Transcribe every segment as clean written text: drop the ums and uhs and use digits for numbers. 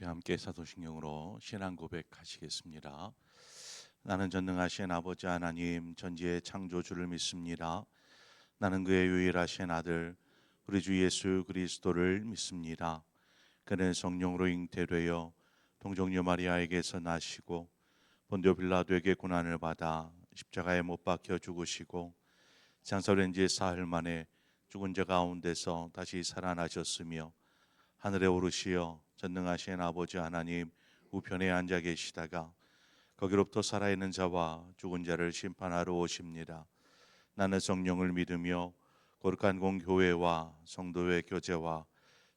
우리 함께 사도신경으로 신앙 고백하시겠습니다. 나는 전능하신 아버지 하나님 전지의 창조주를 믿습니다. 나는 그의 유일하신 아들 우리 주 예수 그리스도를 믿습니다. 그는 성령으로 잉태되어 동정녀 마리아에게서 나시고 본디오 빌라도에게 고난을 받아 십자가에 못 박혀 죽으시고 장사된 지 사흘 만에 죽은 자 가운데서 다시 살아나셨으며 하늘에 오르시어 전능하신 아버지 하나님 우편에 앉아 계시다가 거기로부터 살아있는 자와 죽은 자를 심판하러 오십니다. 나는 성령을 믿으며 거룩한 공교회와 성도의 교제와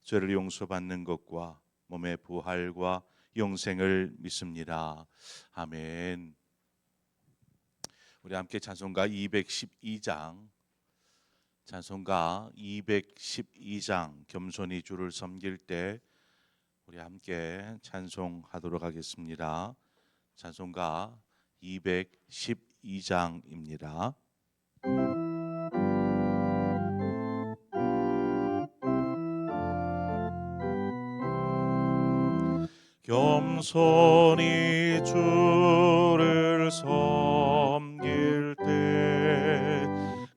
죄를 용서받는 것과 몸의 부활과 영생을 믿습니다. 아멘. 우리 함께 찬송가 212장 찬송가 212장 겸손히 주를 섬길 때 우리 함께 찬송하도록 하겠습니다. 찬송가 212장입니다. 겸손히 주를 섬길 때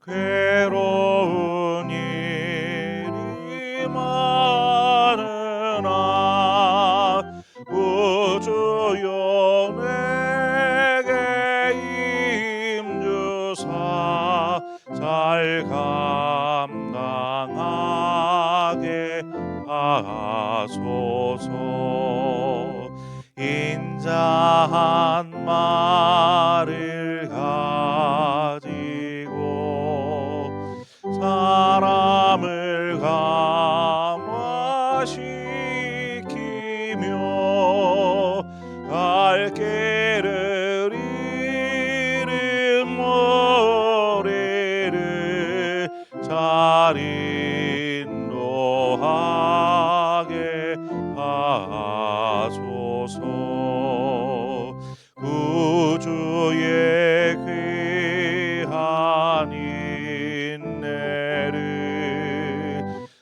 괴로운 일이 많으나 구주여 내게 힘주사 잘 감당하게 하소서. 인자한 말을 가지고 사람을 감화시키며 갈 길을 잃은 머리를 잘 인도하게 하소서. 구주의 귀한 인내를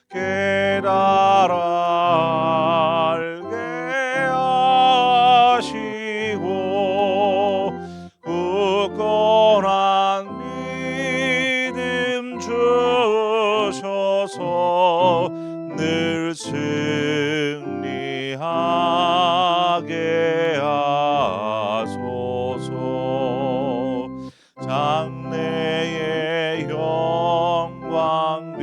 깨달아 알게 하시고 굳건한 믿음 주셔서 늘 승리하게 하소서. 장래의 영광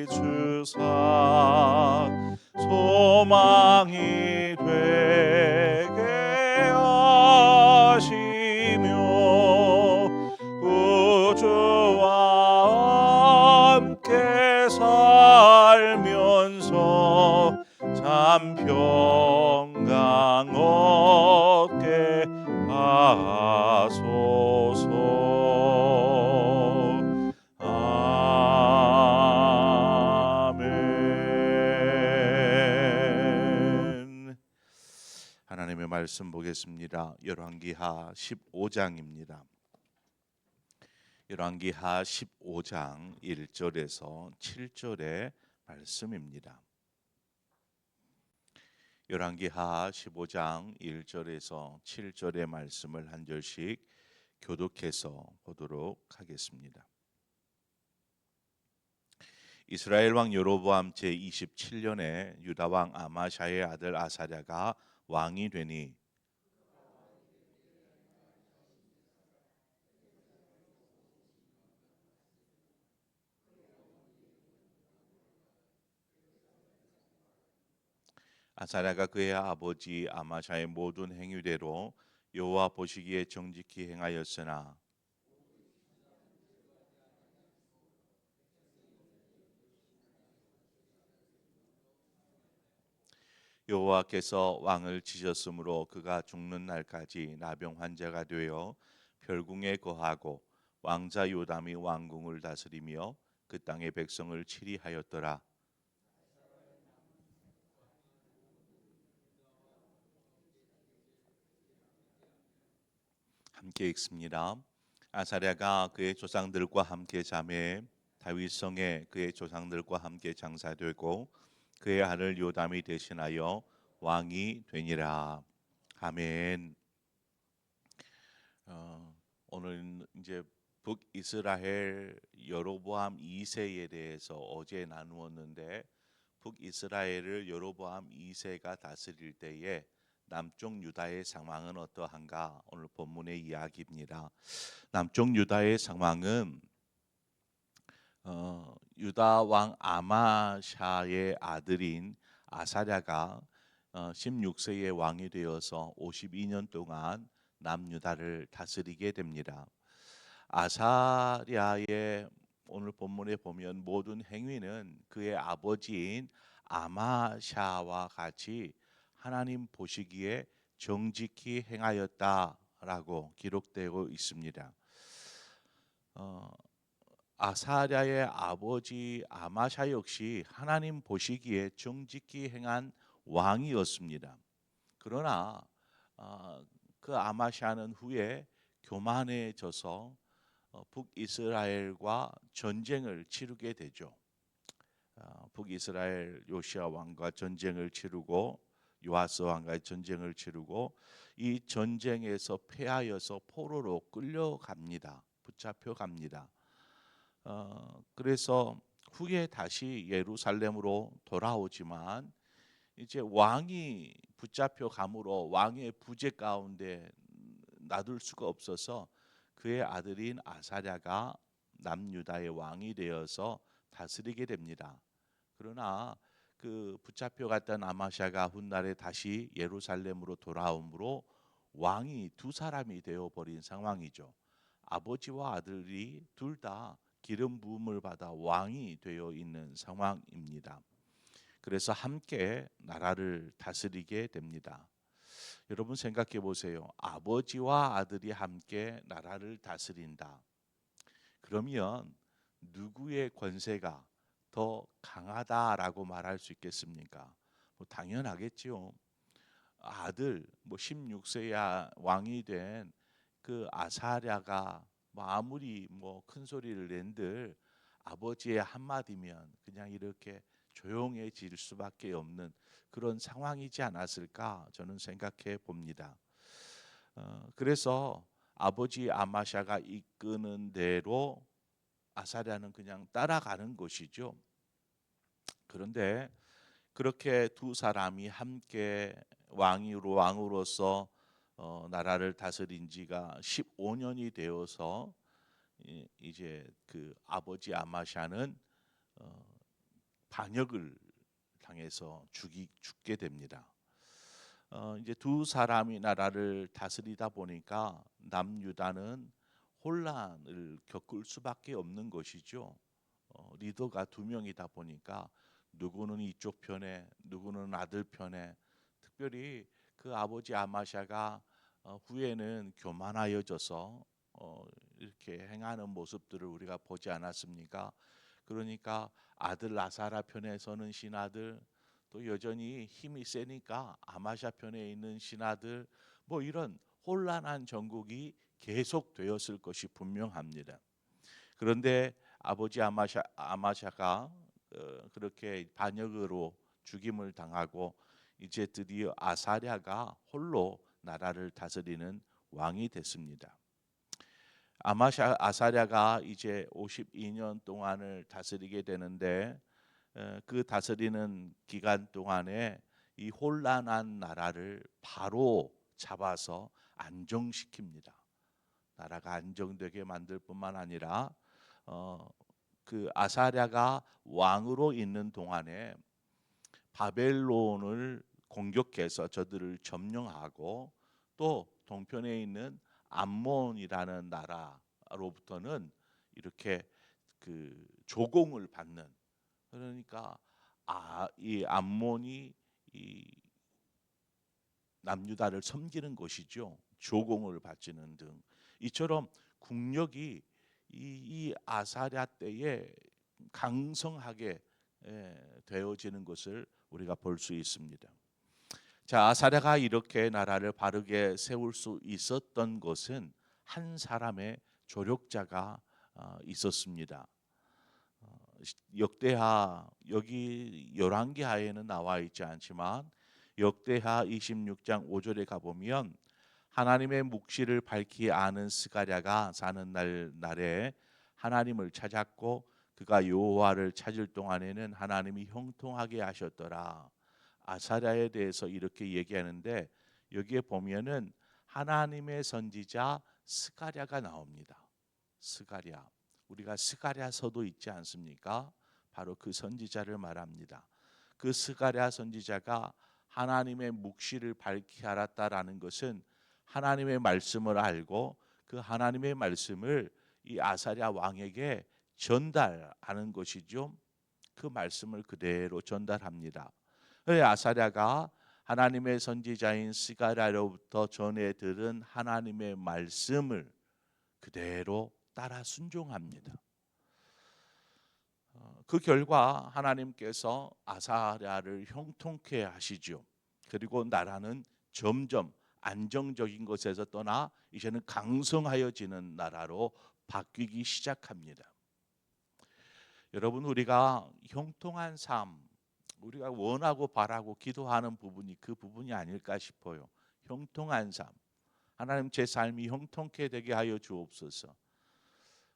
비추사 소망이 되게 하시며 구주와 함께 살면서 참 평강 얻게 하소서. 아멘. 하나님의 말씀 보겠습니다. 열왕기하 15장입니다. 열왕기하 15장 1절에서 7절의 말씀입니다. 열왕기하 15장 1절에서 7절의 말씀을 한 절씩 교독해서 보도록 하겠습니다. 이스라엘 왕 여로보암 제27년에 유다 왕 아마샤의 아들 아사랴가 왕이 되니 아사랴가 그의 아버지 아마샤의 모든 행위대로 여호와 보시기에 정직히 행하였으나 여호와께서 왕을 치셨으므로 그가 죽는 날까지 나병 환자가 되어 별궁에 거하고 왕자 요담이 왕궁을 다스리며 그 땅의 백성을 치리하였더라. 함께 읽습니다. 아사랴가 그의 조상들과 함께 잠에 다윗성에 그의 조상들과 함께 장사되고 그의 아들 요담이 대신하여 왕이 되니라. 아멘. 오늘 이제 북이스라엘 여로보암 2세에 대해서 어제 나누었는데, 북이스라엘을 여로보암 2세가 다스릴 때에 남쪽 유다의 상황은 어떠한가, 오늘 본문의 이야기입니다. 남쪽 유다의 상황은 유다 왕 아마샤의 아들인 아사랴가 16세의 왕이 되어서 52년 동안 남유다를 다스리게 됩니다. 아사랴의 오늘 본문에 보면 모든 행위는 그의 아버지인 아마샤와 같이 하나님 보시기에 정직히 행하였다라고 기록되고 있습니다. 아사랴의 아버지 아마샤 역시 하나님 보시기에 정직히 행한 왕이었습니다. 그러나 그 아마샤는 후에 교만해져서 북이스라엘과 전쟁을 치르게 되죠. 북이스라엘 요시아 왕과 전쟁을 치르고 요아스 왕과 전쟁을 치르고 이 전쟁에서 패하여서 포로로 끌려갑니다. 붙잡혀 갑니다. 그래서 후에 다시 예루살렘으로 돌아오지만 이제 왕이 붙잡혀 감으로 왕의 부재 가운데 놔둘 수가 없어서 그의 아들인 아사랴가 남유다의 왕이 되어서 다스리게 됩니다. 그러나 그 붙잡혀 갔던 아마샤가 훗날에 다시 예루살렘으로 돌아오므로 왕이 두 사람이 되어 버린 상황이죠. 아버지와 아들이 둘 다 기름 부음을 받아 왕이 되어 있는 상황입니다. 그래서 함께 나라를 다스리게 됩니다. 여러분 생각해 보세요. 아버지와 아들이 함께 나라를 다스린다. 그러면 누구의 권세가 더 강하다라고 말할 수 있겠습니까? 당연하겠지요. 아들 16세야 왕이 된 그 아사랴가 아무리 큰 소리를 낸들 아버지의 한마디면 그냥 이렇게 조용해질 수밖에 없는 그런 상황이지 않았을까 저는 생각해 봅니다. 그래서 아버지 아마샤가 이끄는 대로 아사랴는 그냥 따라가는 것이죠. 그런데 그렇게 두 사람이 함께 왕으로서 나라를 다스린 지가 15년이 되어서 이제 그 아버지 아마샤는 반역을 당해서 죽게 됩니다. 이제 두 사람이 나라를 다스리다 보니까 남유다는 혼란을 겪을 수밖에 없는 것이죠. 리더가 두 명이다 보니까 누구는 이쪽 편에, 누구는 아들 편에. 특별히 그 아버지 아마샤가 후에는 교만하여져서 이렇게 행하는 모습들을 우리가 보지 않았습니까? 그러니까 아들 아사랴 편에 서는 신하들, 또 여전히 힘이 세니까 아마샤 편에 있는 신하들, 이런 혼란한 정국이 계속되었을 것이 분명합니다. 그런데 아버지 아마샤가 그렇게 반역으로 죽임을 당하고 이제 드디어 아사랴가 홀로 나라를 다스리는 왕이 됐습니다. 아사랴가 이제 52년 동안을 다스리게 되는데 그 다스리는 기간 동안에 이 혼란한 나라를 바로 잡아서 안정시킵니다. 나라가 안정되게 만들 뿐만 아니라 그 아사랴가 왕으로 있는 동안에 바벨론을 공격해서 저들을 점령하고 또 동편에 있는 암몬이라는 나라로부터는 이렇게 그 조공을 받는, 그러니까 이 암몬이 이 남유다를 섬기는 것이죠. 조공을 바치는 등 이처럼 국력이 이 아사랴 때에 강성하게 되어지는 것을 우리가 볼 수 있습니다. 자, 아사랴가 이렇게 나라를 바르게 세울 수 있었던 것은 한 사람의 조력자가 있었습니다. 역대하 여기 열왕기하에는 나와 있지 않지만 역대하 26장 5절에 가보면 하나님의 묵시를 밝히 아는 스가랴가 사는 날에 하나님을 찾았고 그가 여호와를 찾을 동안에는 하나님이 형통하게 하셨더라. 아사랴에 대해서 이렇게 얘기하는데 여기에 보면은 하나님의 선지자 스가랴가 나옵니다. 스가랴. 우리가 스가랴서도 있지 않습니까? 바로 그 선지자를 말합니다. 그 스가랴 선지자가 하나님의 묵시를 밝히 알았다라는 것은 하나님의 말씀을 알고 그 하나님의 말씀을 이 아사랴 왕에게 전달하는 것이죠. 그 말씀을 그대로 전달합니다. 아사랴가 하나님의 선지자인 스가랴로부터 전해 들은 하나님의 말씀을 그대로 따라 순종합니다. 그 결과 하나님께서 아사랴를 형통케 하시죠. 그리고 나라는 점점 안정적인 것에서 떠나 이제는 강성하여지는 나라로 바뀌기 시작합니다. 여러분, 우리가 형통한 삶, 우리가 원하고 바라고 기도하는 부분이 그 부분이 아닐까 싶어요. 형통한 삶. 하나님, 제 삶이 형통케 되게 하여 주옵소서.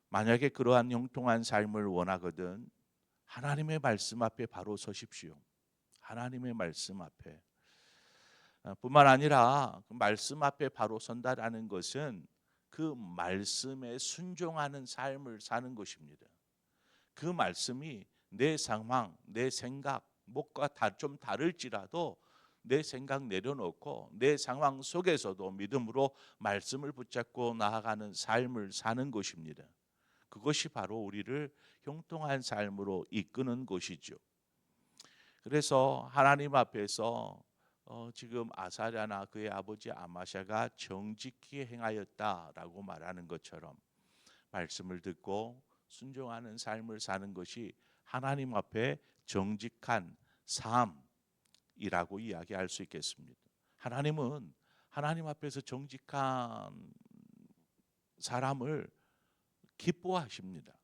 만약에 그러한 형통한 삶을 원하거든 하나님의 말씀 앞에 바로 서십시오. 하나님의 말씀 앞에. 뿐만 아니라 그 말씀 앞에 바로 선다라는 것은 그 말씀에 순종하는 삶을 사는 것입니다. 그 말씀이 내 상황, 내 생각, 뭐가 좀 다를지라도 내 생각 내려놓고 내 상황 속에서도 믿음으로 말씀을 붙잡고 나아가는 삶을 사는 것입니다. 그것이 바로 우리를 형통한 삶으로 이끄는 것이죠. 그래서 하나님 앞에서 지금 아사랴나 그의 아버지 아마샤가 정직히 행하였다라고 말하는 것처럼 말씀을 듣고 순종하는 삶을 사는 것이 하나님 앞에 정직한 삶이라고 이야기할 수 있겠습니다. 하나님은 하나님 앞에서 정직한 사람을 기뻐하십니다.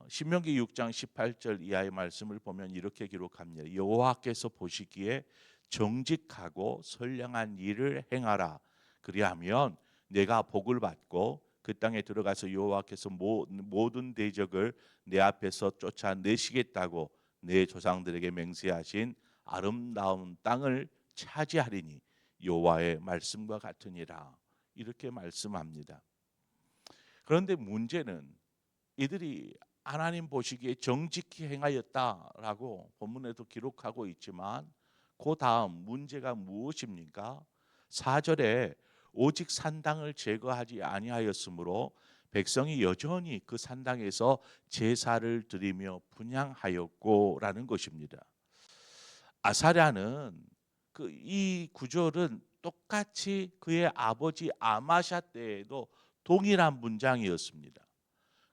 신명기 6장 18절 이하의 말씀을 보면 이렇게 기록합니다. 여호와께서 보시기에 정직하고 선량한 일을 행하라. 그리하면 내가 복을 받고 그 땅에 들어가서 여호와께서 모든 대적을 내 앞에서 쫓아내시겠다고 내 조상들에게 맹세하신 아름다운 땅을 차지하리니 여호와의 말씀과 같으니라. 이렇게 말씀합니다. 그런데 문제는 이들이 하나님 보시기에 정직히 행하였다라고 본문에도 기록하고 있지만 그 다음 문제가 무엇입니까? 4절에 오직 산당을 제거하지 아니하였으므로 백성이 여전히 그 산당에서 제사를 드리며 분향하였고라는 것입니다. 아사랴는 이 구절은 똑같이 그의 아버지 아마샤 때에도 동일한 문장이었습니다.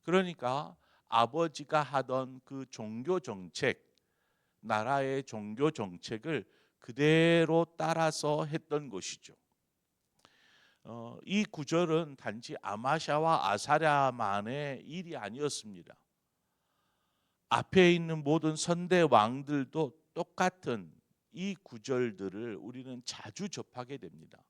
그러니까 아버지가 하던 그 종교 정책, 나라의 종교 정책을 그대로 따라서 했던 것이죠. 이 구절은 단지 아마샤와 아사랴만의 일이 아니었습니다. 앞에 있는 모든 선대 왕들도 똑같은 이 구절들을 우리는 자주 접하게 됩니다.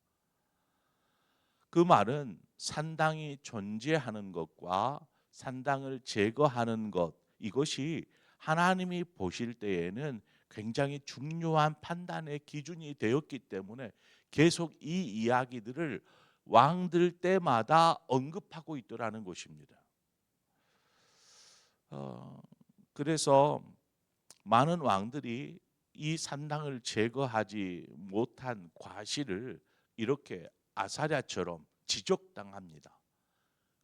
그 말은 산당이 존재하는 것과 산당을 제거하는 것, 이것이 하나님이 보실 때에는 굉장히 중요한 판단의 기준이 되었기 때문에 계속 이 이야기들을 왕들 때마다 언급하고 있더라는 것입니다. 그래서 많은 왕들이 이 산당을 제거하지 못한 과실을 이렇게 아사랴처럼 지적당합니다.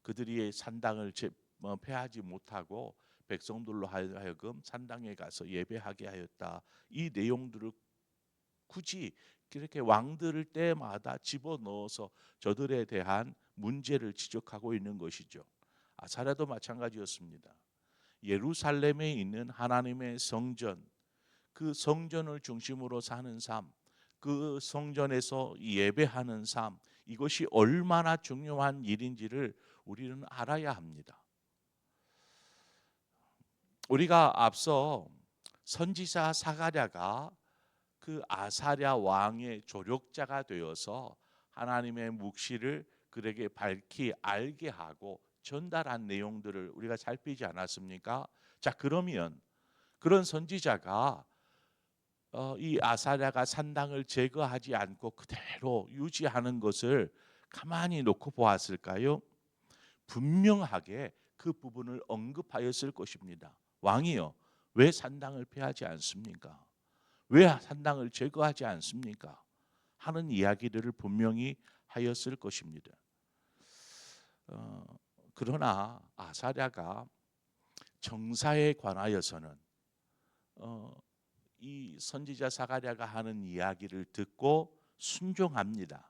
그들이 산당을 폐하지 못하고 백성들로 하여금 산당에 가서 예배하게 하였다. 이 내용들을 굳이 그렇게 왕들을 때마다 집어넣어서 저들에 대한 문제를 지적하고 있는 것이죠. 아사랴도 마찬가지였습니다. 예루살렘에 있는 하나님의 성전, 그 성전을 중심으로 사는 삶, 그 성전에서 예배하는 삶, 이것이 얼마나 중요한 일인지를 우리는 알아야 합니다. 우리가 앞서 선지자 사가랴가 그 아사랴 왕의 조력자가 되어서 하나님의 묵시를 그에게 밝히 알게 하고 전달한 내용들을 우리가 살피지 않았습니까? 자, 그러면 그런 선지자가 이 아사랴가 산당을 제거하지 않고 그대로 유지하는 것을 가만히 놓고 보았을까요? 분명하게 그 부분을 언급하였을 것입니다. 왕이요, 왜 산당을 폐하지 않습니까? 왜 산당을 제거하지 않습니까? 하는 이야기들을 분명히 하였을 것입니다. 그러나 아사랴가 정사에 관하여서는 이 선지자 사가랴가 하는 이야기를 듣고 순종합니다.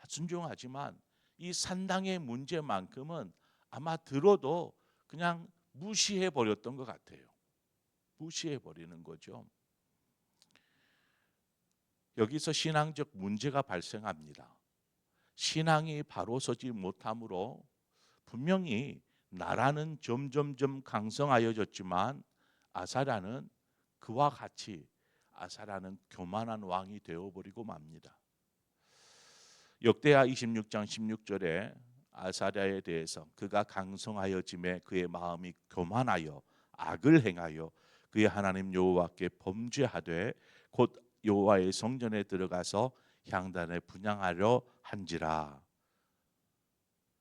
순종하지만 이 산당의 문제만큼은 아마 들어도 그냥 무시해 버렸던 것 같아요. 무시해 버리는 거죠. 여기서 신앙적 문제가 발생합니다. 신앙이 바로 서지 못함으로 분명히 나라는 점점점 강성하여졌지만 아사랴는 그와 같이 아사랴는 교만한 왕이 되어버리고 맙니다. 역대하 26장 16절에 아사랴에 대해서 그가 강성하여짐에 그의 마음이 교만하여 악을 행하여 그의 하나님 여호와께 범죄하되 곧 여호와의 성전에 들어가서 향단에 분향하려 한지라.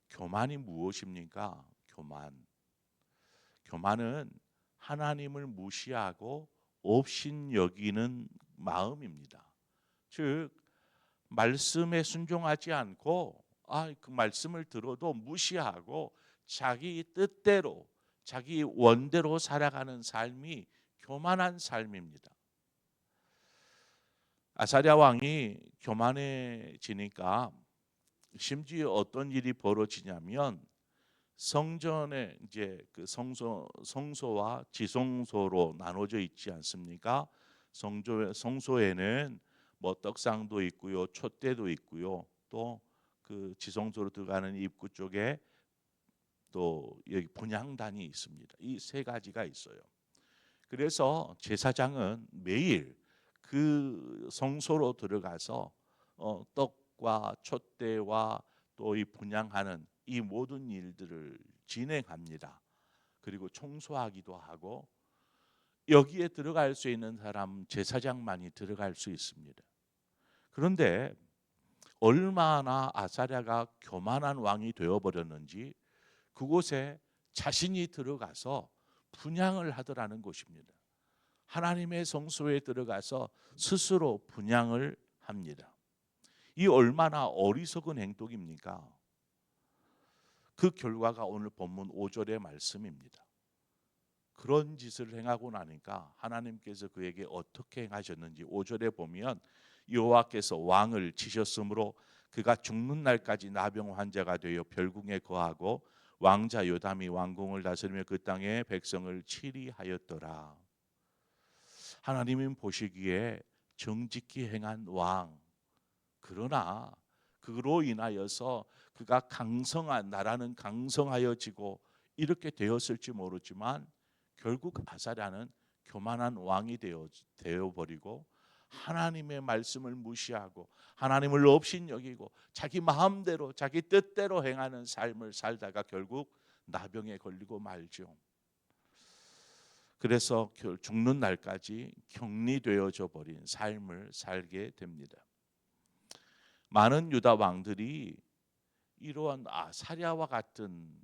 교만이 무엇입니까? 교만은 하나님을 무시하고 업신여기는 마음입니다. 즉 말씀에 순종하지 않고 그 말씀을 들어도 무시하고 자기 뜻대로 자기 원대로 살아가는 삶이 교만한 삶입니다. 아사랴 왕이 교만해지니까 심지어 어떤 일이 벌어지냐면 성전에 이제 그 성소와 지성소로 나눠져 있지 않습니까? 성소에는 뭐 떡상도 있고요, 촛대도 있고요, 또 그 지성소로 들어가는 입구 쪽에 또 여기 분향단이 있습니다. 이 세 가지가 있어요. 그래서 제사장은 매일 그 성소로 들어가서 떡과 촛대와 또 이 분향하는 이 모든 일들을 진행합니다. 그리고 청소하기도 하고 여기에 들어갈 수 있는 사람 제사장만이 들어갈 수 있습니다. 그런데 얼마나 아사랴가 교만한 왕이 되어버렸는지 그곳에 자신이 들어가서 분향을 하더라는 것입니다. 하나님의 성소에 들어가서 스스로 분향을 합니다. 이 얼마나 어리석은 행동입니까? 그 결과가 오늘 본문 5절의 말씀입니다. 그런 짓을 행하고 나니까 하나님께서 그에게 어떻게 행하셨는지 5절에 보면 여호와께서 왕을 치셨으므로 그가 죽는 날까지 나병 환자가 되어 별궁에 거하고 왕자 요담이 왕궁을 다스리며 그 땅의 백성을 치리하였더라. 하나님은 보시기에 정직히 행한 왕, 그러나 그로 인하여서 그가 강성한 나라는 강성하여지고 이렇게 되었을지 모르지만 결국 아사랴는 교만한 왕이 되어버리고 하나님의 말씀을 무시하고 하나님을 업신여기고 자기 마음대로 자기 뜻대로 행하는 삶을 살다가 결국 나병에 걸리고 말죠. 그래서 죽는 날까지 격리되어져 버린 삶을 살게 됩니다. 많은 유다 왕들이 이러한 아사랴와 같은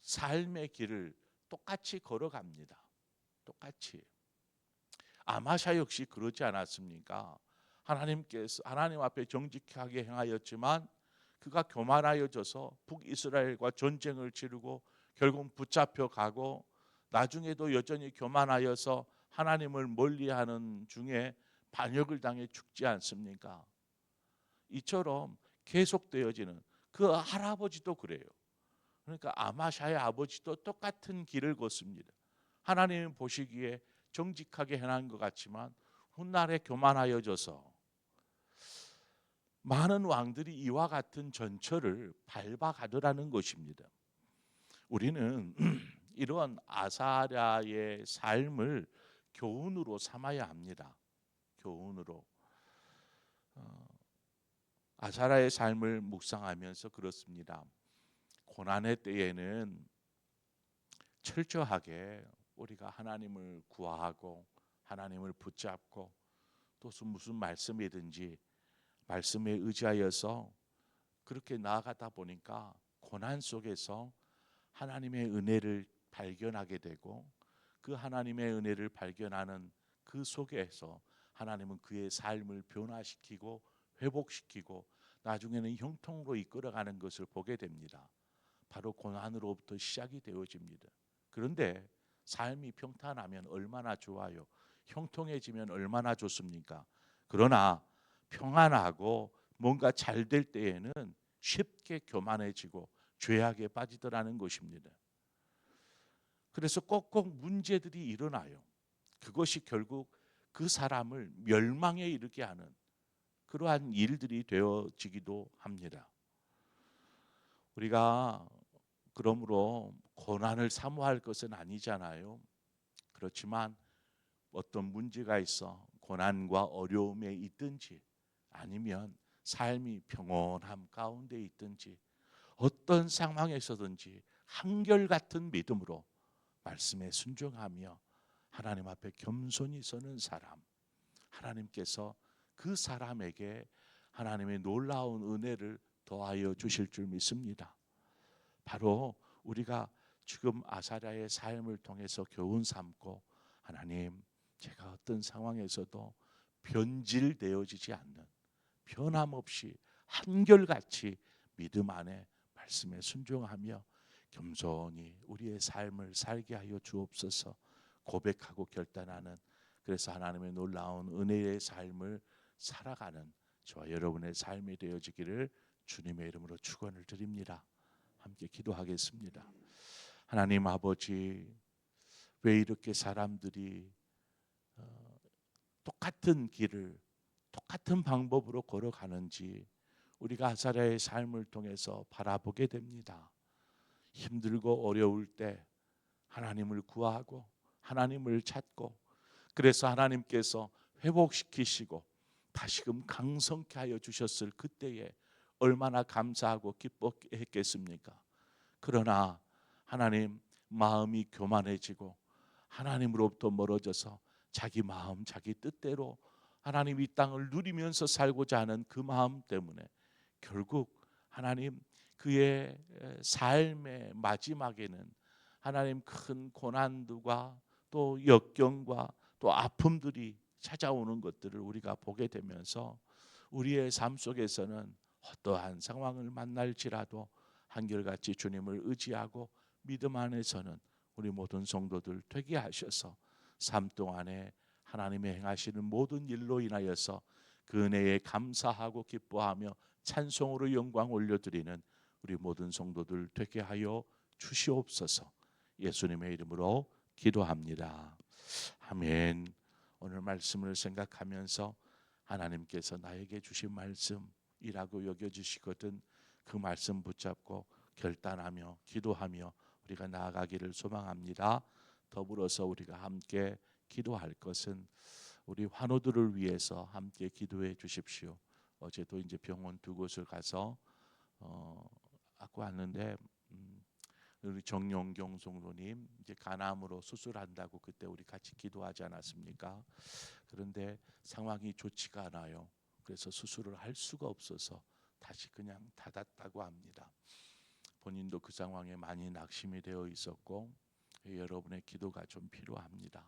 삶의 길을 똑같이 걸어갑니다. 똑같이. 아마샤 역시 그러지 않았습니까? 하나님께서 하나님 앞에 정직하게 행하였지만 그가 교만하여져서 북이스라엘과 전쟁을 치르고 결국 붙잡혀 가고 나중에도 여전히 교만하여서 하나님을 멀리하는 중에 반역을 당해 죽지 않습니까? 이처럼 계속되어지는 그 할아버지도 그래요. 그러니까 아마샤의 아버지도 똑같은 길을 걷습니다. 하나님 보시기에 정직하게 행한 것 같지만 훗날에 교만하여져서 많은 왕들이 이와 같은 전철을 밟아가더라는 것입니다. 우리는 이러한 아사랴의 삶을 교훈으로 삼아야 합니다. 교훈으로. 아사라의 삶을 묵상하면서 그렇습니다. 고난의 때에는 철저하게 우리가 하나님을 구하고 하나님을 붙잡고 또 무슨 말씀이든지 말씀에 의지하여서 그렇게 나아가다 보니까 고난 속에서 하나님의 은혜를 발견하게 되고 그 하나님의 은혜를 발견하는 그 속에서 하나님은 그의 삶을 변화시키고 회복시키고 나중에는 형통으로 이끌어가는 것을 보게 됩니다. 바로 고난으로부터 시작이 되어집니다. 그런데 삶이 평탄하면 얼마나 좋아요. 형통해지면 얼마나 좋습니까? 그러나 평안하고 뭔가 잘 될 때에는 쉽게 교만해지고 죄악에 빠지더라는 것입니다. 그래서 꼭꼭 문제들이 일어나요. 그것이 결국 그 사람을 멸망에 이르게 하는 그러한 일들이 되어지기도 합니다. 우리가 그러므로 고난을 사모할 것은 아니잖아요. 그렇지만 어떤 문제가 있어 고난과 어려움에 있든지 아니면 삶이 평온함 가운데 있든지 어떤 상황에서든지 한결같은 믿음으로 말씀에 순종하며 하나님 앞에 겸손히 서는 사람, 하나님께서 그 사람에게 하나님의 놀라운 은혜를 더하여 주실 줄 믿습니다. 바로 우리가 지금 아사랴의 삶을 통해서 교훈 삼고 하나님, 제가 어떤 상황에서도 변질되어지지 않는 변함없이 한결같이 믿음 안에 말씀에 순종하며 겸손히 우리의 삶을 살게 하여 주옵소서. 고백하고 결단하는, 그래서 하나님의 놀라운 은혜의 삶을 살아가는 저와 여러분의 삶이 되어지기를 주님의 이름으로 축원을 드립니다. 함께 기도하겠습니다. 하나님 아버지, 왜 이렇게 사람들이 똑같은 길을 똑같은 방법으로 걸어가는지 우리가 아사랴의 삶을 통해서 바라보게 됩니다. 힘들고 어려울 때 하나님을 구하고 하나님을 찾고, 그래서 하나님께서 회복시키시고 다시금 강성케 하여 주셨을 그때에 얼마나 감사하고 기뻐했겠습니까? 그러나 하나님, 마음이 교만해지고 하나님으로부터 멀어져서 자기 마음 자기 뜻대로 하나님 이 땅을 누리면서 살고자 하는 그 마음 때문에 결국 하나님 그의 삶의 마지막에는 하나님 큰 고난들과 또 역경과 또 아픔들이 찾아오는 것들을 우리가 보게 되면서 우리의 삶 속에서는 어떠한 상황을 만날지라도 한결같이 주님을 의지하고 믿음 안에서는 우리 모든 성도들 되게 하셔서 삶 동안에 하나님의 행하시는 모든 일로 인하여서 그 은혜에 감사하고 기뻐하며 찬송으로 영광 올려드리는 우리 모든 성도들 되게 하여 주시옵소서. 예수님의 이름으로 기도합니다. 아멘. 오늘 말씀을 생각하면서 하나님께서 나에게 주신 말씀이라고 여겨주시거든 그 말씀 붙잡고 결단하며 기도하며 우리가 나아가기를 소망합니다. 더불어서 우리가 함께 기도할 것은 우리 환우들을 위해서 함께 기도해 주십시오. 어제도 이제 병원 두 곳을 가서 갖고 왔는데 우리 정용경 성도님 이제 간암으로 수술한다고 그때 우리 같이 기도하지 않았습니까? 그런데 상황이 좋지가 않아요. 그래서 수술을 할 수가 없어서 다시 그냥 닫았다고 합니다. 본인도 그 상황에 많이 낙심이 되어 있었고 여러분의 기도가 좀 필요합니다.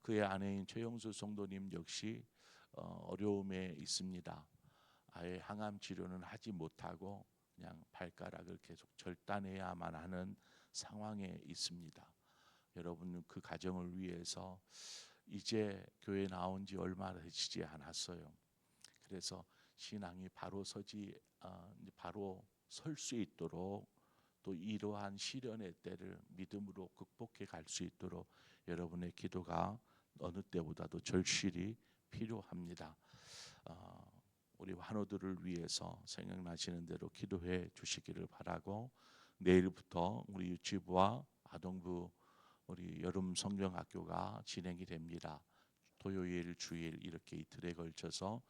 그의 아내인 최영수 성도님 역시 어려움에 있습니다. 아예 항암 치료는 하지 못하고 그냥 발가락을 계속 절단해야만 하는 상황에 있습니다. 여러분 그 가정을 위해서 이제 교회 나온 지 얼마 되지 않았어요. 그래서 신앙이 바로 바로 설 수 있도록 또 이러한 시련의 때를 믿음으로 극복해 갈 수 있도록 여러분의 기도가 어느 때보다도 절실히 필요합니다. 우리 환우들을 위해서 생각나시는 대로 기도해 주시기를 바라고, 내일부터 우리 유치부와 아동부 우리 여름 성경학교가 진행이 됩니다. 토요일, 주일 이렇게 이틀에 걸쳐서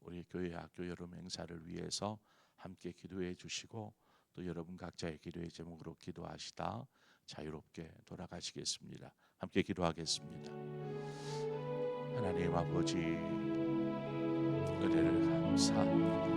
우리 교회 학교 여름 행사를 위해서 함께 기도해 주시고 또 여러분 각자의 기도의 제목으로 기도하시다 자유롭게 돌아가시겠습니다. 함께 기도하겠습니다. 하나님 아버지, 은혜를 감사합니다.